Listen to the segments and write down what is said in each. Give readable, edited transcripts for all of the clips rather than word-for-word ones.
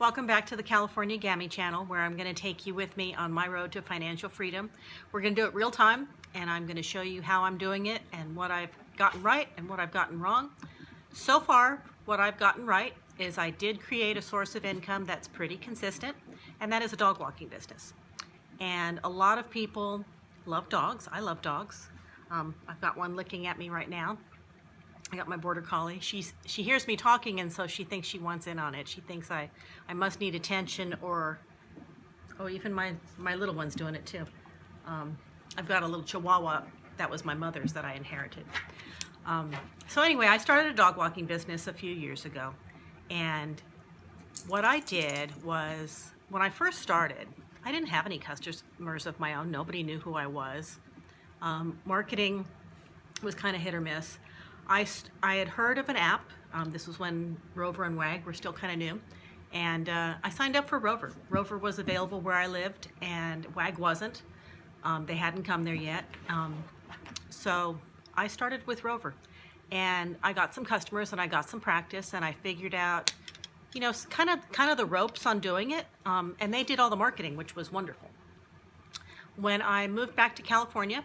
Welcome back to the California Gammy channel, where I'm going to take you with me on my road to financial freedom. We're going to do it real time, and I'm going to show you how I'm doing it and what I've gotten right and what I've gotten wrong. So far, what I've gotten right is I did create a source of income that's pretty consistent, and that is a dog walking business. And a lot of people love dogs. I love dogs. I've got one looking at me right now. I got my border collie. She hears me talking, and so she thinks she wants in on it. She thinks I must need attention, or even my little one's doing it too. I've got a little Chihuahua that was my mother's that I inherited. So anyway, I started a dog walking business a few years ago, and what I did was, when I first started, I didn't have any customers of my own. Nobody knew who I was. Marketing was kind of hit or miss. I had heard of an app. This was when Rover and Wag were still kind of new, and I signed up for Rover. Rover was available where I lived, and Wag wasn't. They hadn't come there yet, so I started with Rover, and I got some customers and I got some practice, and I figured out, kind of the ropes on doing it, and they did all the marketing, which was wonderful. When I moved back to California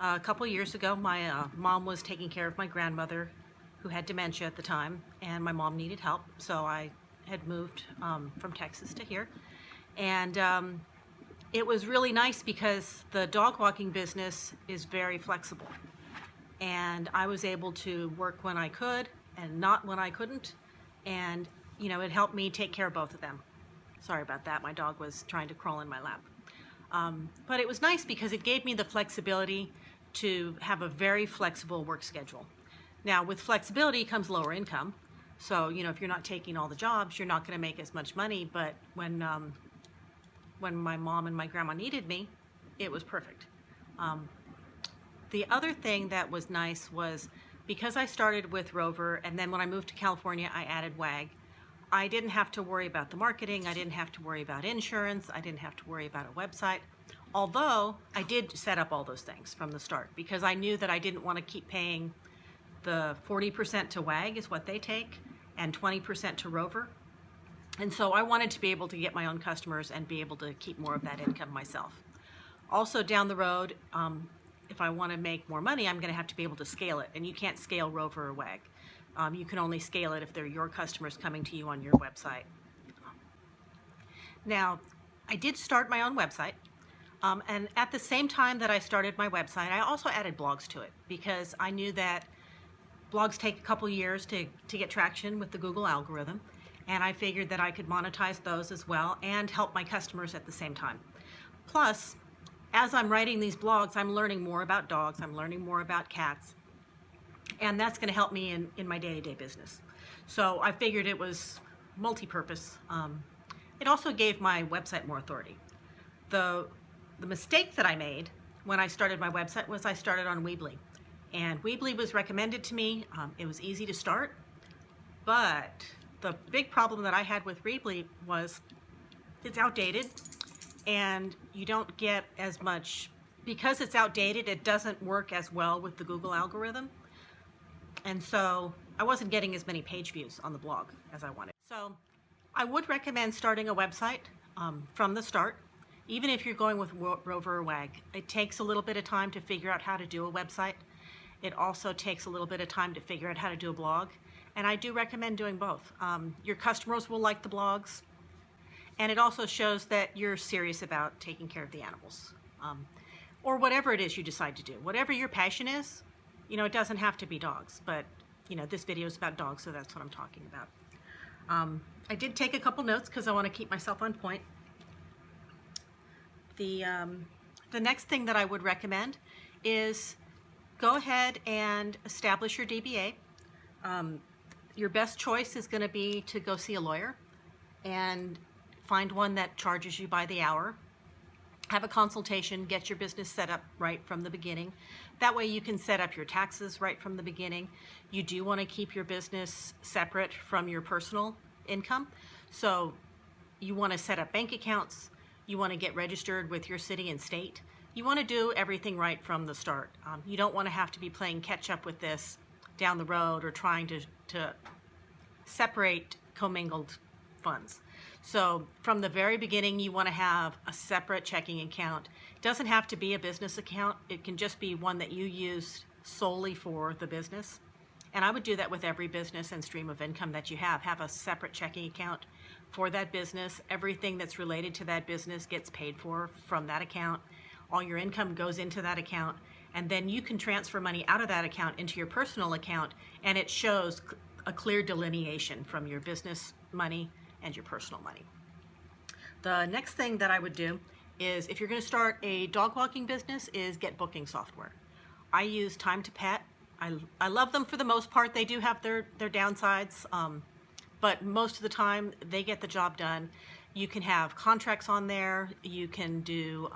a couple years ago, my mom was taking care of my grandmother, who had dementia at the time, and my mom needed help, so I had moved from Texas to here. And it was really nice because the dog walking business is very flexible, and I was able to work when I could and not when I couldn't, and it helped me take care of both of them. Sorry about that, my dog was trying to crawl in my lap. But it was nice because it gave me the flexibility to have a very flexible work schedule. Now, with flexibility comes lower income. So, if you're not taking all the jobs, you're not going to make as much money. But when my mom and my grandma needed me, it was perfect. The other thing that was nice was, because I started with Rover, and then when I moved to California, I added Wag, I didn't have to worry about the marketing. I didn't have to worry about insurance. I didn't have to worry about a website. Although I did set up all those things from the start, because I knew that I didn't want to keep paying the 40% to Wag is what they take, and 20% to Rover. And so I wanted to be able to get my own customers and be able to keep more of that income myself. Also, down the road, if I want to make more money, I'm going to have to be able to scale it. And you can't scale Rover or Wag. You can only scale it if they're your customers coming to you on your website. Now, I did start my own website. And at the same time that I started my website, I also added blogs to it, because I knew that blogs take a couple years to get traction with the Google algorithm. And I figured that I could monetize those as well and help my customers at the same time. Plus, as I'm writing these blogs, I'm learning more about dogs, I'm learning more about cats, and that's going to help me in my day-to-day business. So I figured it was multi-purpose. It also gave my website more authority. The mistake that I made when I started my website was I started on Weebly. And Weebly was recommended to me. It was easy to start, but the big problem that I had with Weebly was it's outdated, and you don't get as much, because it's outdated, it doesn't work as well with the Google algorithm. And so I wasn't getting as many page views on the blog as I wanted. So I would recommend starting a website from the start, even if you're going with Rover or Wag. It takes a little bit of time to figure out how to do a website. It also takes a little bit of time to figure out how to do a blog. And I do recommend doing both. Your customers will like the blogs, and it also shows that you're serious about taking care of the animals. Or whatever it is you decide to do. Whatever your passion is, it doesn't have to be dogs, but this video is about dogs, so that's what I'm talking about. I did take a couple notes because I want to keep myself on point. The next thing that I would recommend is go ahead and establish your DBA. Your best choice is going to be to go see a lawyer and find one that charges you by the hour. Have a consultation, get your business set up right from the beginning. That way you can set up your taxes right from the beginning. You do want to keep your business separate from your personal income. So you want to set up bank accounts. You want to get registered with your city and state. You want to do everything right from the start. You don't want to have to be playing catch up with this down the road or trying to separate commingled funds. So from the very beginning, you want to have a separate checking account. It doesn't have to be a business account. It can just be one that you use solely for the business. And I would do that with every business and stream of income that you have. Have a separate checking account for that business. Everything that's related to that business gets paid for from that account. All your income goes into that account, and then you can transfer money out of that account into your personal account, and it shows a clear delineation from your business money and your personal money. The next thing that I would do is, if you're going to start a dog walking business, is get booking software. I use Time to Pet. I love them for the most part. They do have their downsides, but most of the time they get the job done. You can have contracts on there. You can do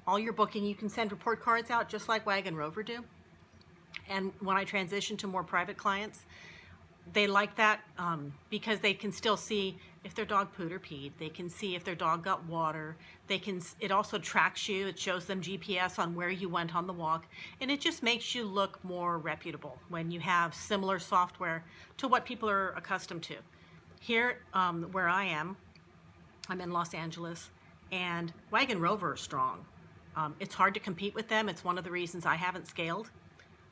all your booking. You can send report cards out just like Wag and Rover do. And when I transition to more private clients, they like that because they can still see if their dog pooed or peed. They can see if their dog got water. It also tracks you. It shows them GPS on where you went on the walk. And it just makes you look more reputable when you have similar software to what people are accustomed to. Here, where I am, I'm in Los Angeles, and Wag and Rover are strong. It's hard to compete with them. It's one of the reasons I haven't scaled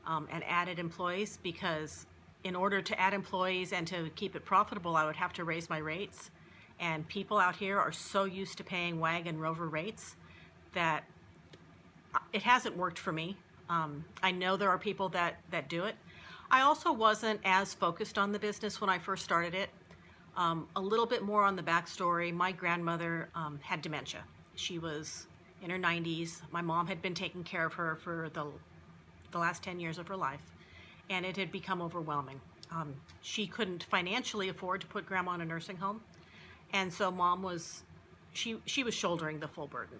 and added employees, because in order to add employees and to keep it profitable, I would have to raise my rates. And people out here are so used to paying Wag and Rover rates that it hasn't worked for me. I know there are people that do it. I also wasn't as focused on the business when I first started it. A little bit more on the backstory. My grandmother had dementia. She was in her 90s. My mom had been taking care of her for the last 10 years of her life, and it had become overwhelming. She couldn't financially afford to put grandma in a nursing home, and so mom was, she was shouldering the full burden.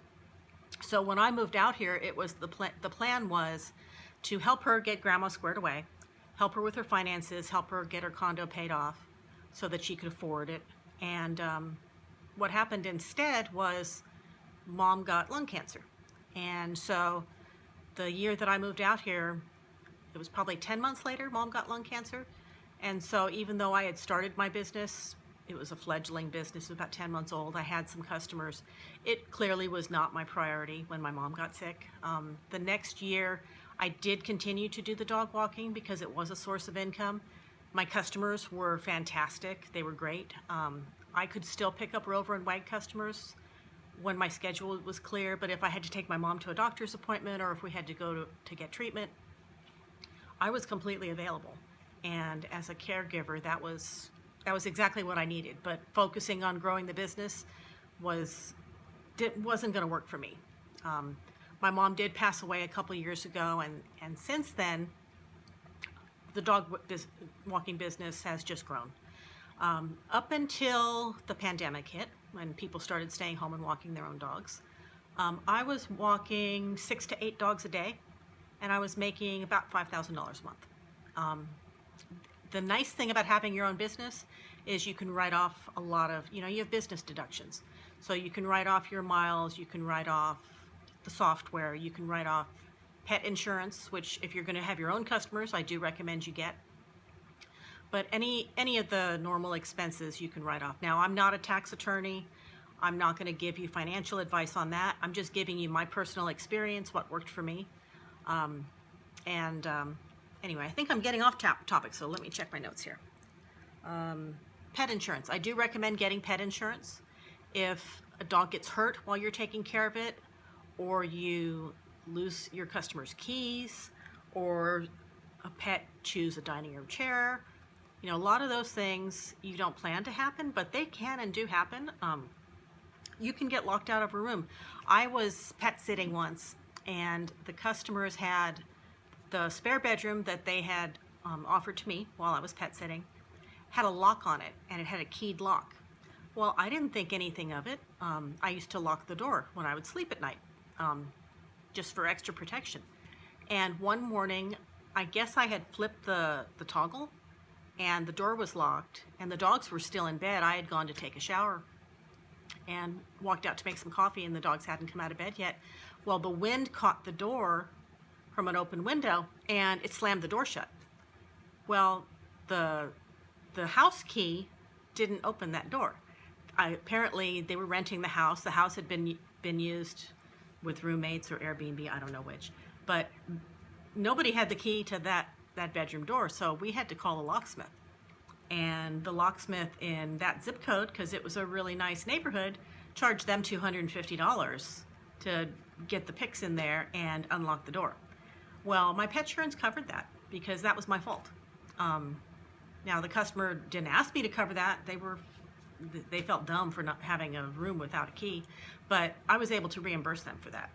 So when I moved out here, it was the plan was to help her get grandma squared away, help her with her finances, help her get her condo paid off so that she could afford it. And what happened instead was mom got lung cancer. And so the year that I moved out here, it was probably 10 months later, mom got lung cancer. And so even though I had started my business, it was a fledgling business, it was about 10 months old, I had some customers. It clearly was not my priority when my mom got sick. The next year, I did continue to do the dog walking because it was a source of income. My customers were fantastic. They were great. I could still pick up Rover and Wag customers when my schedule was clear, but if I had to take my mom to a doctor's appointment or if we had to go to get treatment, I was completely available. And as a caregiver, that was exactly what I needed. But focusing on growing the business wasn't going to work for me. My mom did pass away a couple years ago, and since then, the dog walking business has just grown. Up until the pandemic hit, when people started staying home and walking their own dogs, I was walking 6 to 8 dogs a day, and I was making about $5,000 a month. The nice thing about having your own business is you can write off a lot of, you have business deductions. So you can write off your miles, you can write off the software, you can write off pet insurance, which if you're going to have your own customers, I do recommend you get. But any of the normal expenses you can write off. Now, I'm not a tax attorney. I'm not going to give you financial advice on that. I'm just giving you my personal experience, what worked for me. Anyway, I think I'm getting off topic, so let me check my notes here. Pet insurance. I do recommend getting pet insurance. If a dog gets hurt while you're taking care of it, or you lose your customer's keys, or a pet chews a dining room chair, a lot of those things you don't plan to happen, but they can and do happen. You can get locked out of a room. I was pet sitting once, and the customers had the spare bedroom that they had offered to me while I was pet sitting had a lock on it, and it had a keyed lock. Well, I didn't think anything of it. I used to lock the door when I would sleep at night, just for extra protection. And one morning, I guess I had flipped the toggle, and the door was locked, and the dogs were still in bed. I had gone to take a shower and walked out to make some coffee, and the dogs hadn't come out of bed yet. Well, the wind caught the door from an open window, and it slammed the door shut. Well, the house key didn't open that door. Apparently they were renting the house. The house had been used with roommates or Airbnb, I don't know which, but nobody had the key to that bedroom door, so we had to call a locksmith. And the locksmith in that zip code, because it was a really nice neighborhood, charged them $250 to get the picks in there and unlock the door. Well, my pet insurance covered that because that was my fault. Now the customer didn't ask me to cover that. They felt dumb for not having a room without a key, but I was able to reimburse them for that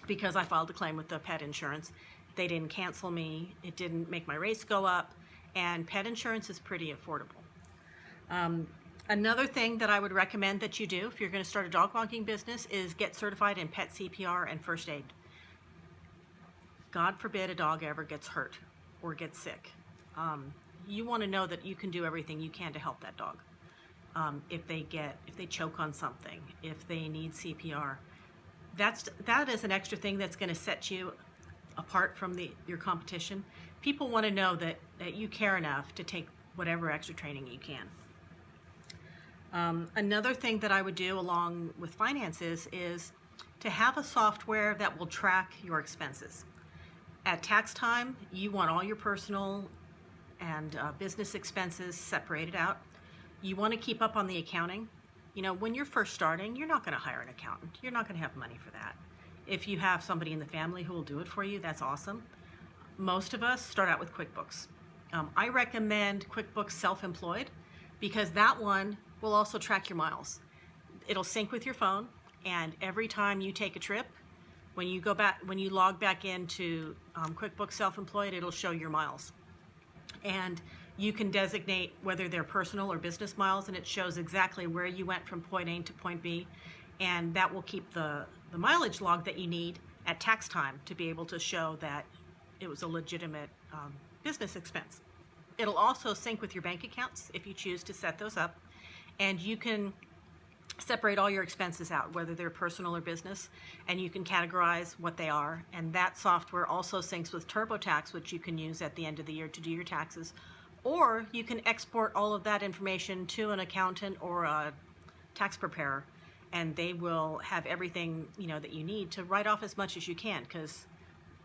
because I filed a claim with the pet insurance. They didn't cancel me. It didn't make my rates go up, and pet insurance is pretty affordable. Another thing that I would recommend that you do if you're going to start a dog walking business is get certified in pet CPR and first aid. God forbid a dog ever gets hurt or gets sick. You want to know that you can do everything you can to help that dog. If they choke on something, if they need CPR, that is an extra thing that's going to set you apart from your competition. People want to know that you care enough to take whatever extra training you can. Another thing that I would do along with finances is to have a software that will track your expenses. At tax time, you want all your personal and business expenses separated out. You want to keep up on the accounting. You know, when you're first starting, you're not going to hire an accountant. You're not going to have money for that. If you have somebody in the family who will do it for you, that's awesome. Most of us start out with QuickBooks. I recommend QuickBooks Self-Employed because that one will also track your miles. It'll sync with your phone, and every time you take a trip, when you log back into QuickBooks Self-Employed, it'll show your miles. And you can designate whether they're personal or business miles, and it shows exactly where you went from point A to point B, and that will keep the mileage log that you need at tax time to be able to show that it was a legitimate business expense. It'll also sync with your bank accounts if you choose to set those up, and you can separate all your expenses out, whether they're personal or business, and you can categorize what they are. And that software also syncs with TurboTax, which you can use at the end of the year to do your taxes, or you can export all of that information to an accountant or a tax preparer, and they will have everything that you need to write off as much as you can, because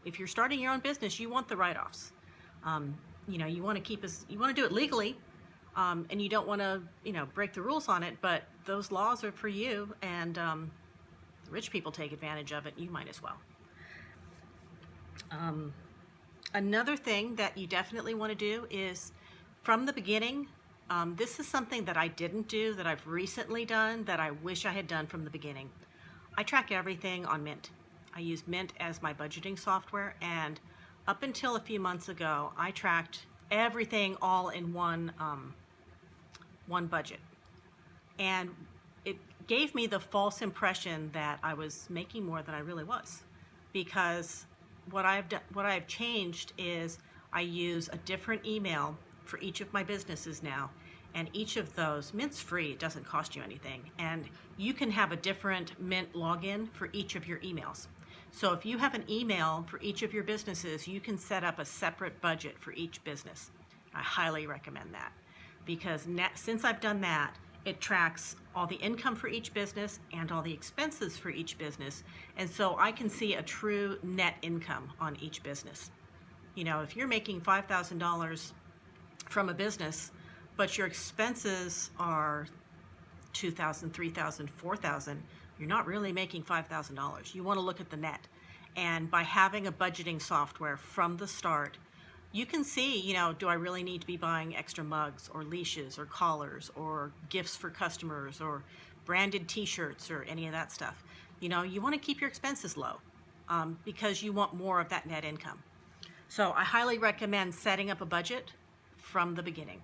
if you're starting your own business, you want the write-offs. You want to do it legally, and you don't want to break the rules on it, but those laws are for you, and rich people take advantage of it. You might as well. Another thing that you definitely want to do is, from the beginning, this is something that I didn't do that I've recently done that I wish I had done from the beginning. I track everything on Mint. I use Mint as my budgeting software, and up until a few months ago, I tracked everything all in one budget. And it gave me the false impression that I was making more than I really was, because what I've changed is I use a different email for each of my businesses now, and each of those, Mint's free, it doesn't cost you anything, and you can have a different Mint login for each of your emails. So if you have an email for each of your businesses, you can set up a separate budget for each business. I highly recommend that, because since I've done that, it tracks all the income for each business and all the expenses for each business, and so I can see a true net income on each business. If you're making $5,000 from a business, but your expenses are $2,000, $3,000, $4,000, you're not really making $5,000. You want to look at the net. And by having a budgeting software from the start, you can see, do I really need to be buying extra mugs or leashes or collars or gifts for customers or branded t-shirts or any of that stuff. You want to keep your expenses low because you want more of that net income. So I highly recommend setting up a budget from the beginning.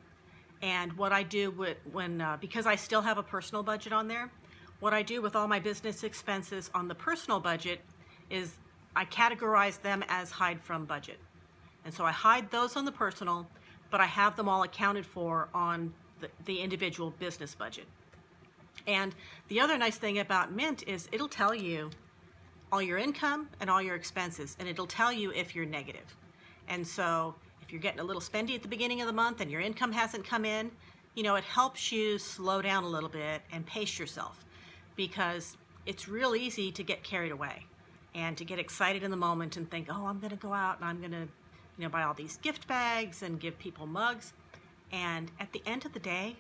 And what I do because I still have a personal budget on there, what I do with all my business expenses on the personal budget is I categorize them as hide from budget. And so I hide those on the personal, but I have them all accounted for on the individual business budget. And the other nice thing about Mint is it'll tell you all your income and all your expenses, and it'll tell you if you're negative. And so if you're getting a little spendy at the beginning of the month and your income hasn't come in, it helps you slow down a little bit and pace yourself, because it's real easy to get carried away and to get excited in the moment and think, oh, I'm going to go out and I'm going to, buy all these gift bags and give people mugs. And at the end of the day,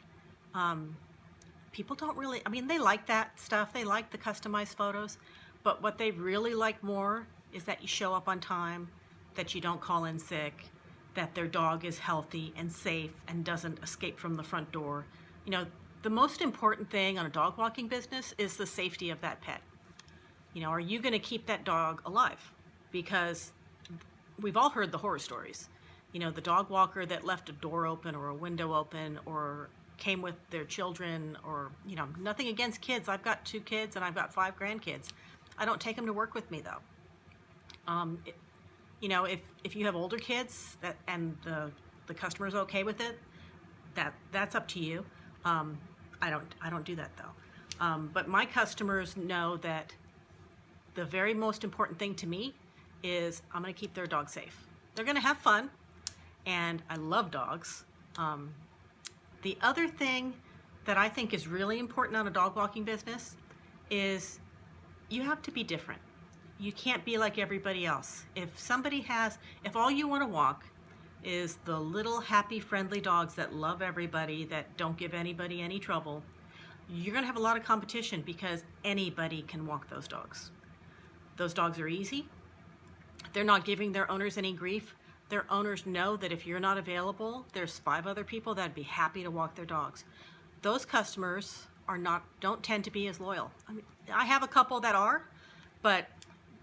people don't really, they like that stuff. They like the customized photos, but what they really like more is that you show up on time, that you don't call in sick, that their dog is healthy and safe and doesn't escape from the front door. The most important thing on a dog walking business is the safety of that pet. Are you going to keep that dog alive? Because we've all heard the horror stories. The dog walker that left a door open or a window open or came with their children, or, nothing against kids. I've got 2 kids and I've got 5 grandkids. I don't take them to work with me though. If you have older kids and the customer's okay with it, that's up to you. I don't do that though. But my customers know that the very most important thing to me is I'm going to keep their dog safe. They're going to have fun, and I love dogs. The other thing that I think is really important on a dog walking business is you have to be different. You can't be like everybody else. If all you want to walk is the little happy, friendly dogs that love everybody, that don't give anybody any trouble, you're going to have a lot of competition, because anybody can walk those dogs. Those dogs are easy. They're not giving their owners any grief. Their owners know that if you're not available, there's 5 other people that'd be happy to walk their dogs. Those customers don't tend to be as loyal. I have a couple that are, but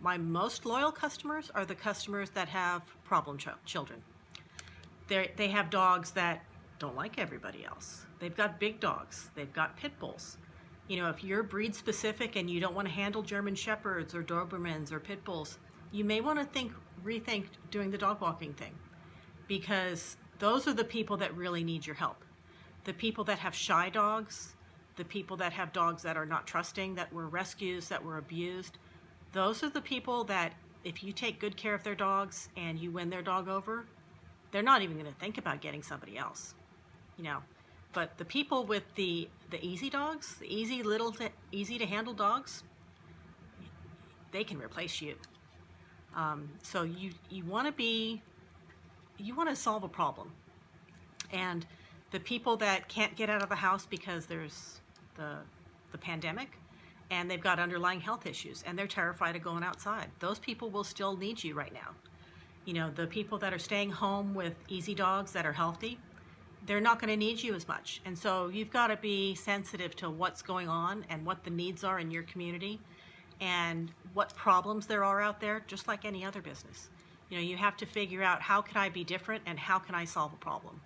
my most loyal customers are the customers that have problem children. They have dogs that don't like everybody else. They've got big dogs. They've got pit bulls. If you're breed specific and you don't want to handle German Shepherds or Dobermans or pit bulls, you may want to rethink doing the dog walking thing, because those are the people that really need your help. The people that have shy dogs, the people that have dogs that are not trusting, that were rescues, that were abused, those are the people that, if you take good care of their dogs and you win their dog over, they're not even going to think about getting somebody else. But the people with the easy dogs, the easy to handle dogs, they can replace you. So you want to solve a problem. And the people that can't get out of the house because there's the pandemic, and they've got underlying health issues, and they're terrified of going outside, those people will still need you right now. The people that are staying home with easy dogs that are healthy, they're not going to need you as much. And so you've got to be sensitive to what's going on and what the needs are in your community and what problems there are out there, just like any other business. You have to figure out, how can I be different and how can I solve a problem?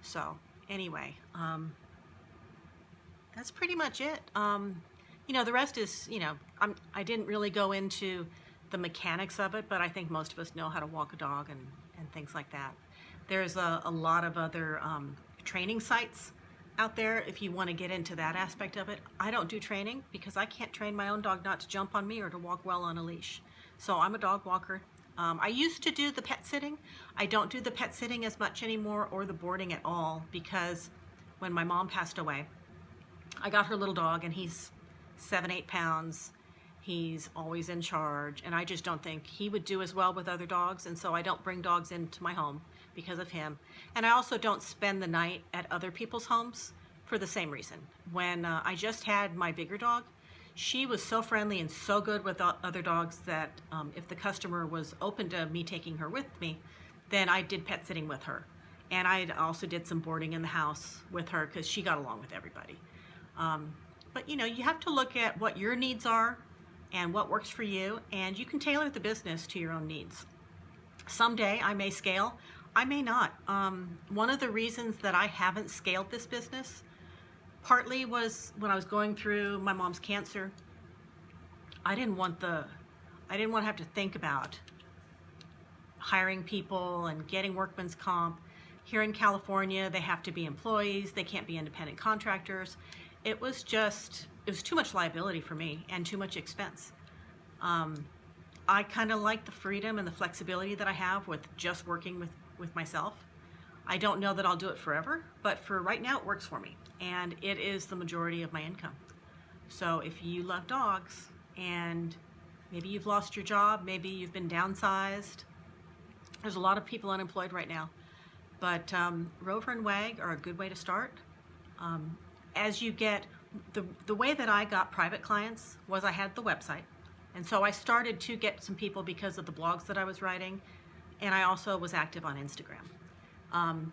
So anyway, that's pretty much it. The rest is, I didn't really go into the mechanics of it, but I think most of us know how to walk a dog and things like that. There's a lot of other training sites out there if you want to get into that aspect of it. I don't do training because I can't train my own dog not to jump on me or to walk well on a leash. So I'm a dog walker. I used to do the pet sitting. I don't do the pet sitting as much anymore, or the boarding at all, because when my mom passed away, I got her little dog, and he's 7-8 pounds. He's always in charge, and I just don't think he would do as well with other dogs, and so I don't bring dogs into my home because of him. And I also don't spend the night at other people's homes for the same reason. When I just had my bigger dog, she was so friendly and so good with other dogs that if the customer was open to me taking her with me, then I did pet sitting with her. And I also did some boarding in the house with her because she got along with everybody. But you have to look at what your needs are and what works for you, and you can tailor the business to your own needs. Someday I may scale, I may not. One of the reasons that I haven't scaled this business partly was when I was going through my mom's cancer. I didn't want to have to think about hiring people and getting workman's comp. Here in California, they have to be employees. They can't be independent contractors. It was too much liability for me and too much expense. I kind of like the freedom and the flexibility that I have with just working with myself. I don't know that I'll do it forever, but for right now it works for me, and it is the majority of my income. So if you love dogs and maybe you've lost your job, maybe you've been downsized, there's a lot of people unemployed right now, but Rover and Wag are a good way to start. As you get, the way that I got private clients was I had the website, and so I started to get some people because of the blogs that I was writing, and I also was active on Instagram.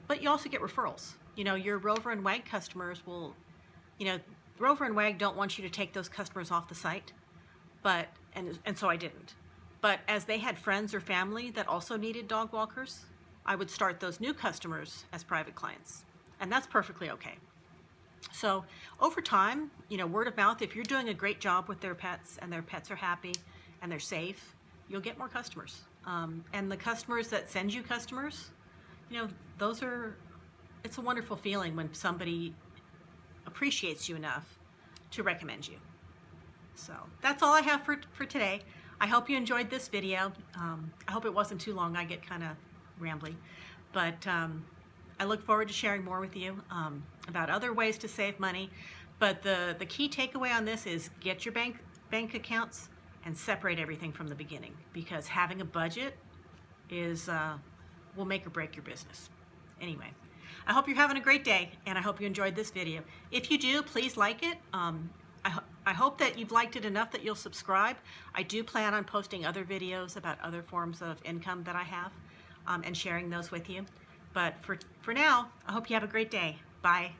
But you also get referrals. You know, your Rover and Wag customers will, you know, Rover and Wag don't want you to take those customers off the site, but, and so I didn't. But as they had friends or family that also needed dog walkers, I would start those new customers as private clients, and that's perfectly okay. So over time, you know, word of mouth, if you're doing a great job with their pets and their pets are happy and they're safe, you'll get more customers. And the customers that send you customers, you know, it's a wonderful feeling when somebody appreciates you enough to recommend you. So that's all I have for today. I hope you enjoyed this video. I hope it wasn't too long. I get kind of rambly, but I look forward to sharing more with you about other ways to save money. But the key takeaway on this is get your bank accounts and separate everything from the beginning, because having a budget will make or break your business. Anyway, I hope you're having a great day, and I hope you enjoyed this video. If you do, please like it. I hope that you've liked it enough that you'll subscribe. I do plan on posting other videos about other forms of income that I have and sharing those with you. But for now, I hope you have a great day. Bye.